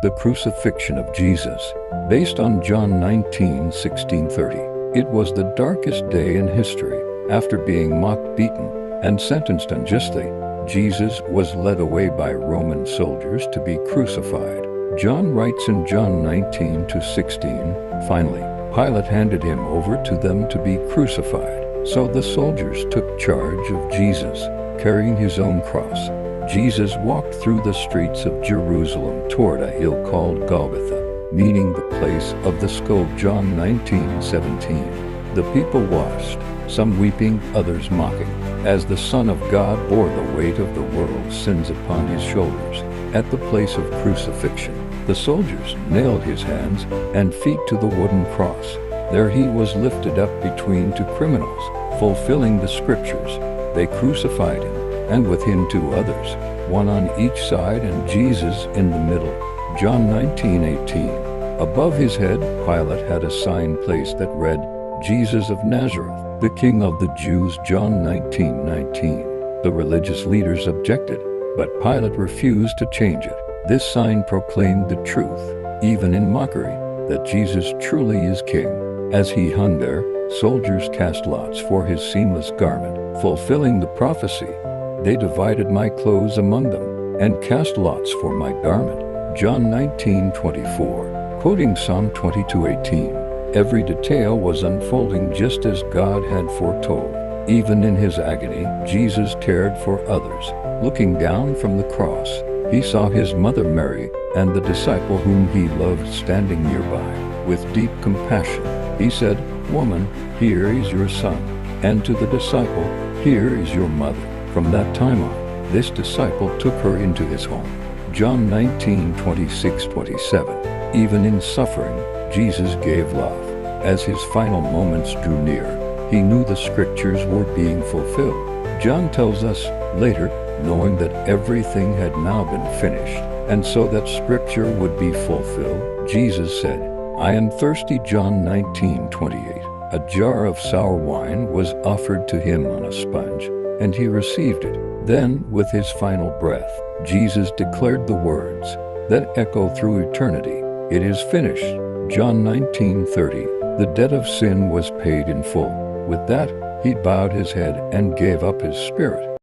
The Crucifixion of Jesus, based on John 19:16-30. It was the darkest day in history. After being mocked, beaten, and sentenced unjustly, Jesus was led away by Roman soldiers to be crucified. John writes in John 19:16, "Finally, Pilate handed him over to them to be crucified. So the soldiers took charge of Jesus, carrying his own cross. Jesus walked through the streets of Jerusalem toward a hill called Golgotha, meaning the place of the skull." John 19:17. The people watched, some weeping, others mocking, as the Son of God bore the weight of the world's sins upon his shoulders. At the place of crucifixion, the soldiers nailed his hands and feet to the wooden cross. There he was lifted up between two criminals, fulfilling the scriptures. They crucified him, and with him two others, one on each side and Jesus in the middle. John 19:18. Above his head, Pilate had a sign placed that read, "Jesus of Nazareth, the King of the Jews." John 19:19. The religious leaders objected, but Pilate refused to change it. This sign proclaimed the truth, even in mockery, that Jesus truly is King. As he hung there, soldiers cast lots for his seamless garment, fulfilling the prophecy. "They divided my clothes among them, and cast lots for my garment." John 19:24. Quoting Psalm 22:18. Every detail was unfolding just as God had foretold. Even in his agony, Jesus cared for others. Looking down from the cross, he saw his mother Mary and the disciple whom he loved standing nearby. With deep compassion, he said, "Woman, here is your son." And to the disciple, "Here is your mother." From that time on, this disciple took her into his home. John 19:26-27. Even in suffering, Jesus gave love. As his final moments drew near, he knew the scriptures were being fulfilled. John tells us later, knowing that everything had now been finished, and so that scripture would be fulfilled, Jesus said, "I am thirsty." John 19:28. A jar of sour wine was offered to him on a sponge, and he received it. Then, with his final breath, Jesus declared the words that echo through eternity, "It is finished." John 19:30. The debt of sin was paid in full. With that, he bowed his head and gave up his spirit.